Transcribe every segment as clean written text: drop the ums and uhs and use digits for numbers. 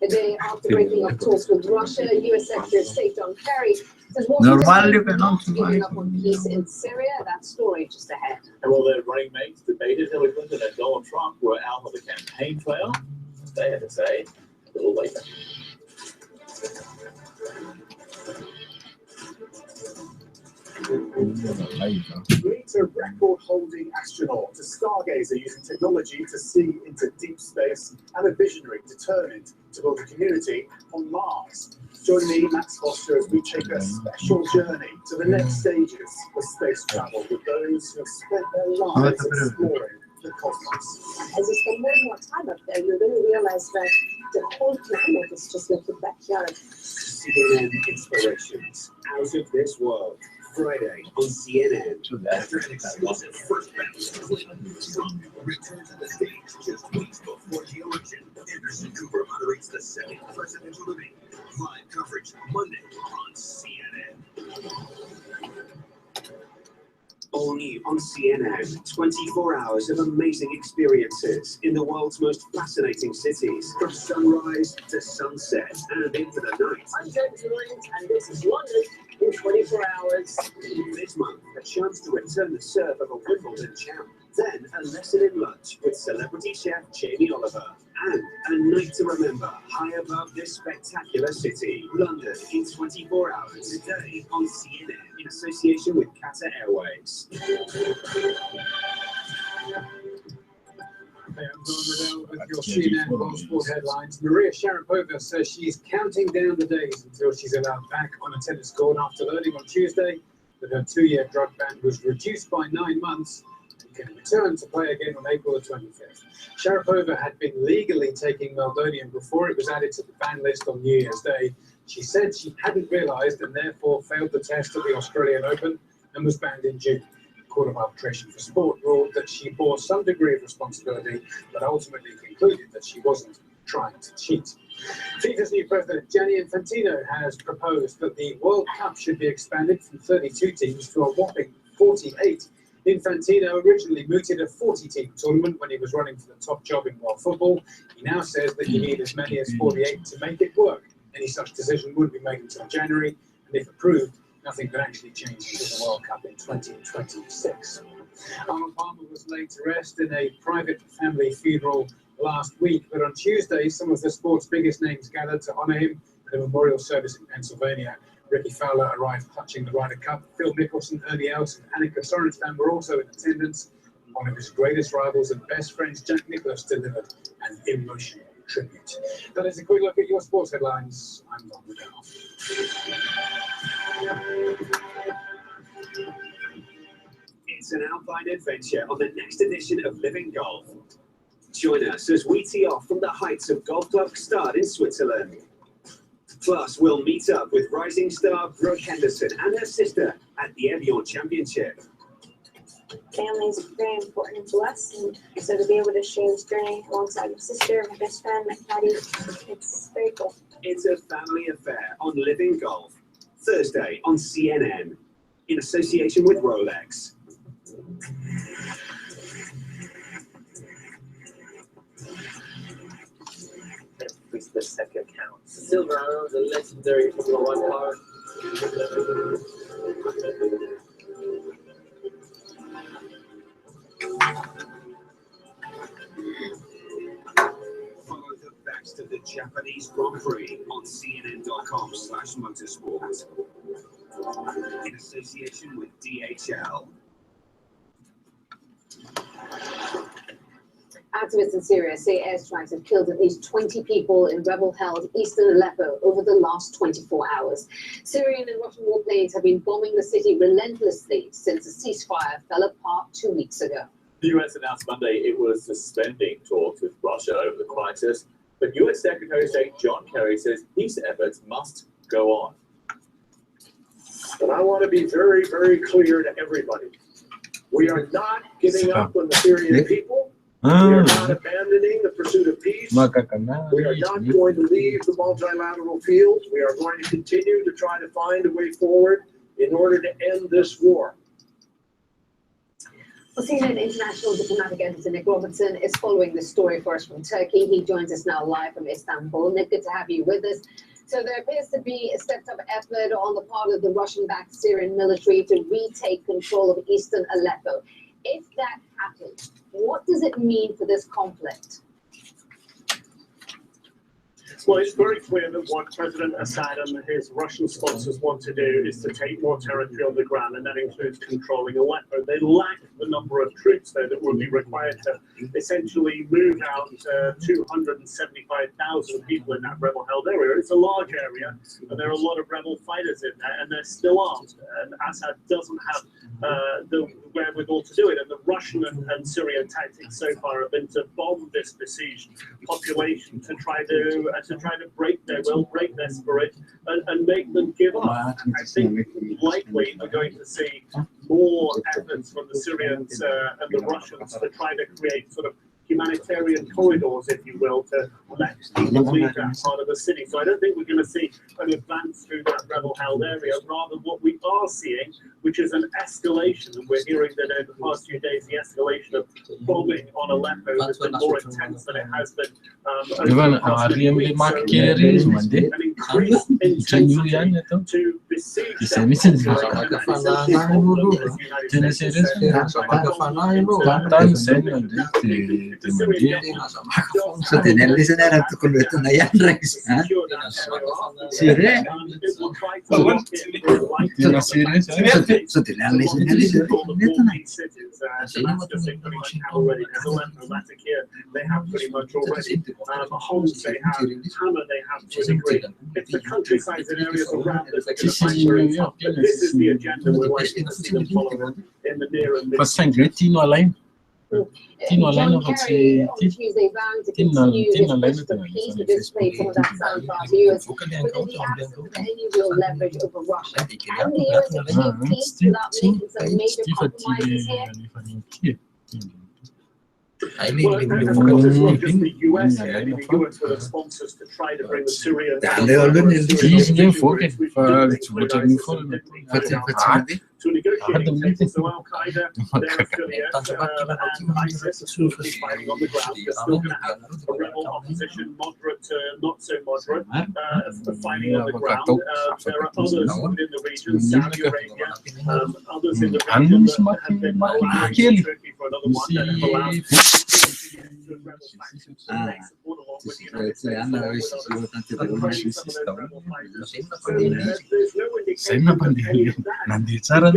A day after breaking off talks with Russia, U.S. Secretary of State John Kerry says Washington is not giving up on peace in Syria. That story just ahead. And while their running mates debated, Hillary Clinton and Donald Trump were out on the campaign trail, they had to say a little later. Meet a record-holding astronaut, a stargazer using technology to see into deep space, and a visionary determined to build a community on Mars. Join me, Max Foster, as we take a special journey to the next stages of space travel with those who have spent their lives exploring the cosmos. As you spend more and more time up there, you're going to realize that the whole planet is just like your backyard. CNN Inspirations, Out of This World. Friday on CNN. After an exclusive first match, return to the stage just weeks before the election. Anderson Cooper moderates the second presidential debate. Live coverage Monday on CNN. All new on CNN. 24 hours of amazing experiences in the world's most fascinating cities, from sunrise to sunset and into the night. I'm James Williams, and this is London in 24 hours. This month, a chance to return the serve of a Wimbledon champ. Then, a lesson in lunch with celebrity chef Jamie Oliver. And a night to remember high above this spectacular city. London in 24 hours. Today on CNN in association with Qatar Airways. Hey, I'm Don Riddell with your CNN World Sport headlines. Maria Sharapova says she's counting down the days until she's allowed back on a tennis court after learning on Tuesday that her 2-year drug ban was reduced by 9 months and can return to play again on April the 25th. Sharapova had been legally taking meldonium before it was added to the ban list on New Year's Day. She said she hadn't realised and therefore failed the test at the Australian Open and was banned in June. Court of Arbitration for Sport ruled that she bore some degree of responsibility, but ultimately concluded that she wasn't trying to cheat. FIFA's new president, Gianni Infantino, has proposed that the World Cup should be expanded from 32 teams to a whopping 48. Infantino originally mooted a 40-team tournament when he was running for the top job in world football. He now says that you need as many as 48 to make it work. Any such decision wouldn't be made until January, and if approved, nothing could actually change until the World Cup in 2026. Arnold Palmer was laid to rest in a private family funeral last week, but on Tuesday, some of the sport's biggest names gathered to honour him at a memorial service in Pennsylvania. Ricky Fowler arrived clutching the Ryder Cup. Phil Mickelson, Ernie Els, and Annika Sorenstam were also in attendance. One of his greatest rivals and best friends, Jack Nicklaus, delivered an emotional tribute. That is a quick look at your sports headlines. I'm Don Riddell. It's an alpine adventure on the next edition of Living Golf. Join us as we tee off from the heights of Golf Club Gstaad in Switzerland. Plus, we'll meet up with rising star Brooke Henderson and her sister at the Evian Championship. Family is very important to us, and so to be able to share this journey alongside my sister, my best friend, my caddy, it's very cool. It's a family affair on Living Golf, Thursday on CNN, in association with Rolex. Every the second counts. Silverado, the legendary Formula 1 car. Follow the best of the Japanese Grand Prix on CNN.com/motorsport. In association with DHL. Activists in Syria say airstrikes have killed at least 20 people in rebel-held eastern Aleppo over the last 24 hours. Syrian and Russian warplanes have been bombing the city relentlessly since the ceasefire fell apart 2 weeks ago. The US announced Monday it was suspending talks with Russia over the crisis, but US Secretary of State John Kerry says peace efforts must go on. But I want to be very, very clear to everybody. We are not giving up on the Syrian people. We are not abandoning the pursuit of peace. We are not going to leave the multilateral field. We are going to continue to try to find a way forward in order to end this war. Well, CNN international diplomatic editor Nick Robertson is following this story for us from Turkey. He joins us now live from Istanbul. Nick, good to have you with us. So there appears to be a stepped-up effort on the part of the Russian-backed Syrian military to retake control of eastern Aleppo. If that happens, what does it mean for this conflict? Well, it's very clear that what President Assad and his Russian sponsors want to do is to take more territory on the ground, and that includes controlling Aleppo. They lack the number of troops, though, that would be required to essentially move out 275,000 people in that rebel-held area. It's a large area, and there are a lot of rebel fighters in there, and they're still armed. And Assad doesn't have the wherewithal to do it. And the Russian and Syrian tactics so far have been to bomb this besieged population to try to break their will, break their spirit, and make them give up. I think likely we're going to see more efforts from the Syrians and the Russians to try to create sort of humanitarian corridors, if you will, to let people leave that part of the city. So I don't think we're going to see an advance through that rebel-held area. Rather, what we are seeing, which is an escalation, and we're hearing that over the past few days, the escalation of bombing on Aleppo has been more intense than it has been over the past few weeks. So an increased intensity to besiege that they have pretty much already. Homes they have, Hammer they have to a degree. It's the countrysides and areas around us that are going to fight very tough. But this is the agenda we're likely to see them follow in the near and mid. John Kerry on Tuesday vowing to continue his push for peace. We just played some of that sound for our viewers. But in the absence of any real leverage over Russia, can the US achieve peace without making some major compromises here? Well, it's not just the US here. I mean, the US were the sponsors to try to bring the Syrians to negotiating table. So Al-Qaeda, their affiliates, and ISIS are still fighting on the ground. They're still going to have a rebel opposition, moderate to not so moderate, fighting on the ground. There are others within the region, Saudi Arabia, others in the region that have been allowing Turkey for another one that have allowed rebel factions. They support along with the United States. There's no indication that any of that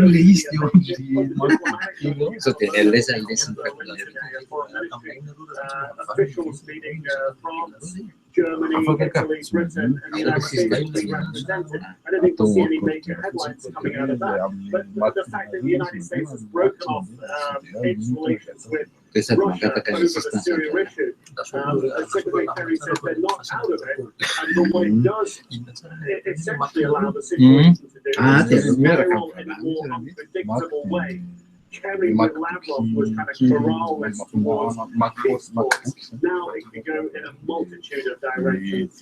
officials leading France, Germany, Italy, Britain, and the United States being represented. I don't think we'll see any major headlines coming out of that. But the fact that the United States has broken off its relations with Russia over the Syria issue, as Secretary Kerry says, they're not out of it. And what it does, it essentially allow the situation to do is spiral in a more unpredictable way. Kerry with Lavrov was kind of corral this towards peace talks. Now it can go in a multitude of directions.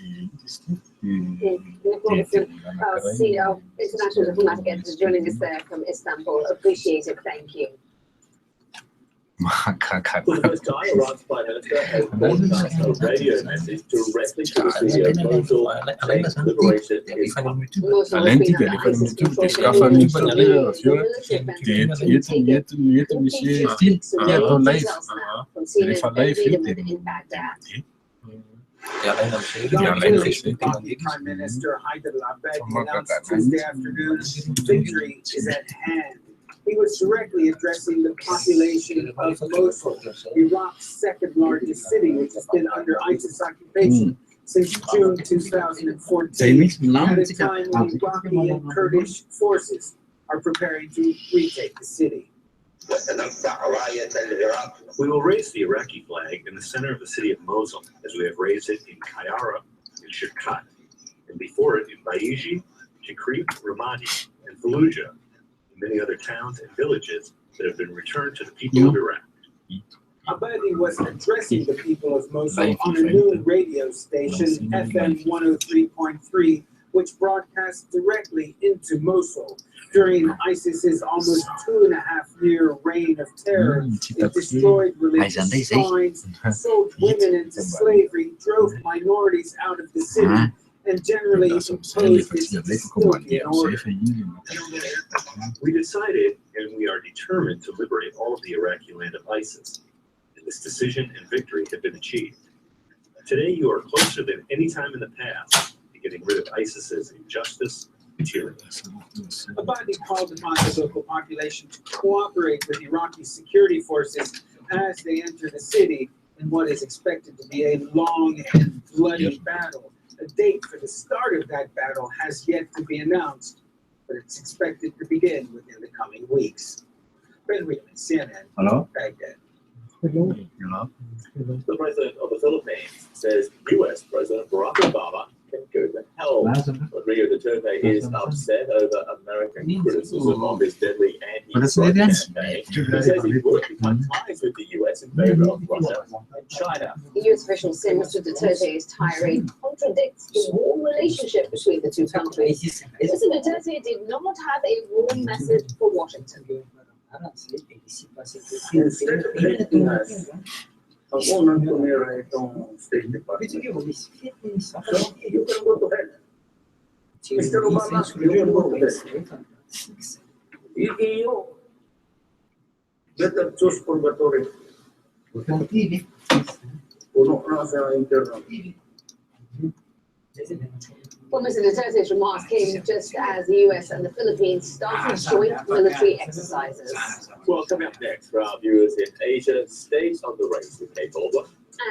Nick Robertson, CEO, International Diplomatic Editor, joining us there from Istanbul. Appreciate it. Thank you. Well, the most Iraq spy minister has broadcast a radio message directly to the city of Mosul, saying liberation is coming. Prime Minister Haider al-Abadi announced Tuesday afternoon victory is at hand. He was directly addressing the population of Mosul, Iraq's second largest city, which has been under ISIS occupation since June 2014, at a time when Iraqi and Kurdish forces are preparing to retake the city. We will raise the Iraqi flag in the center of the city of Mosul, as we have raised it in Kayara, in Shirkat, and before it in Baiji, Tikrit, Ramadi, and Fallujah, and many other towns and villages that have been returned to the people of Iraq. Abadi was addressing the people of Mosul on a new radio station, FM 103.3, which broadcast directly into Mosul. During ISIS's almost 2.5-year reign of terror, it destroyed religious shrines, sold women into slavery, drove minorities out of the city, and generally imposed its dystopian order. We decided, and we are determined to liberate all of the Iraqi land of ISIS. And this decision and victory have been achieved. Today, you are closer than any time in the past to getting rid of ISIS's injustice and tyranny. Abadi called upon the local population to cooperate with Iraqi security forces as they enter the city in what is expected to be a long and bloody battle. A date for the start of that battle has yet to be announced, but it's expected to begin within the coming weeks. Ben Wheelan, CNN, Baghdad. The president of the Philippines says U.S. President Barack Obama can go to hell. Rodrigo Duterte is upset over American criticism of his deadly anti-drug campaign. He says he would cut ties with the U.S. in favor of Russia and China. The U.S. official said Mr. Duterte's tirade contradicts the warm relationship between the two countries. Mr. Duterte did not have a warm message for Washington. Ako nang tumira itong State Department. So, you can go to hell. Mr. Obama, you can go to hell. EU, better choose purgatory. Puno na sa internal. Well, Mr. Duterte's remarks came just as the U.S. and the Philippines started joint military exercises. Well, coming up next for our viewers in Asia, stays on the race with Kate Baldwin.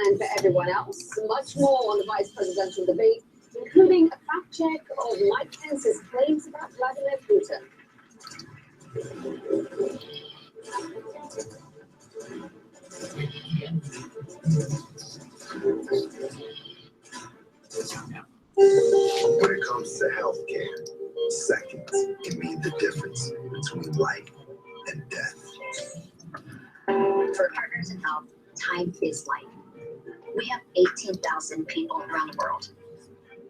And for everyone else, much more on the vice presidential debate, including a fact check of Mike Pence's claims about Vladimir Putin. When it comes to healthcare, seconds can mean the difference between life and death. For partners in health, time is life. We have 18,000 people around the world.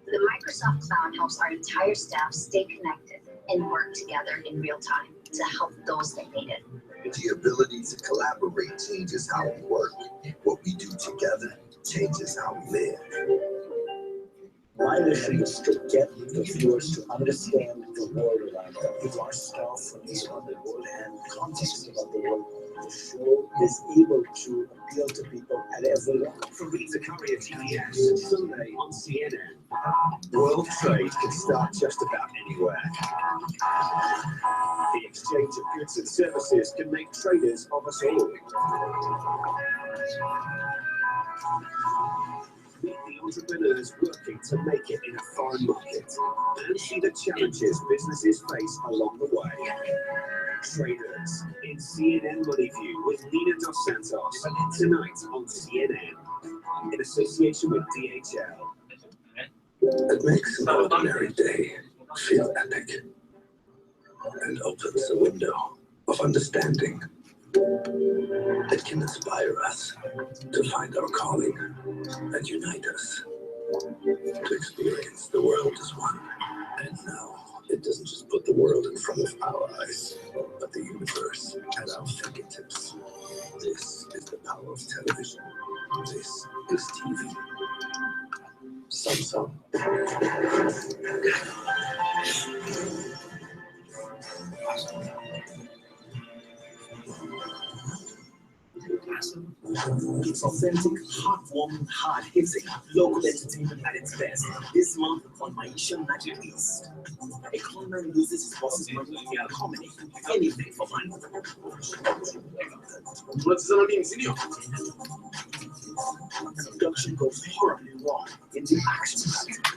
The Microsoft Cloud helps our entire staff stay connected and work together in real time to help those that need it. The ability to collaborate changes how we work. What we do together changes how we live. My mission is to get the viewers to understand the world around them, with our staff from this around the world and context about the world. The show is able to appeal to people at every level. From Rita Curry at TBS, Sunday on CNN. World trade can start just about anywhere. The exchange of goods and services can make traders of us all. Meet the entrepreneurs working to make it in a foreign market and see the challenges businesses face along the way. Traders in CNN Money View with Nina Dos Santos tonight on CNN in association with DHL. It makes an ordinary day feel epic and opens a window of understanding. It can inspire us to find our calling and unite us to experience the world as one. And now, it doesn't just put the world in front of our eyes, but the universe at our fingertips. This is the power of television. This is TV. Samsung. It's authentic, heartwarming, hard-hitting, local entertainment at its best. This month on Maisha Magic East. A conman loses his boss's money via a comedy. Anything for money. Production goes horribly wrong in the action-packed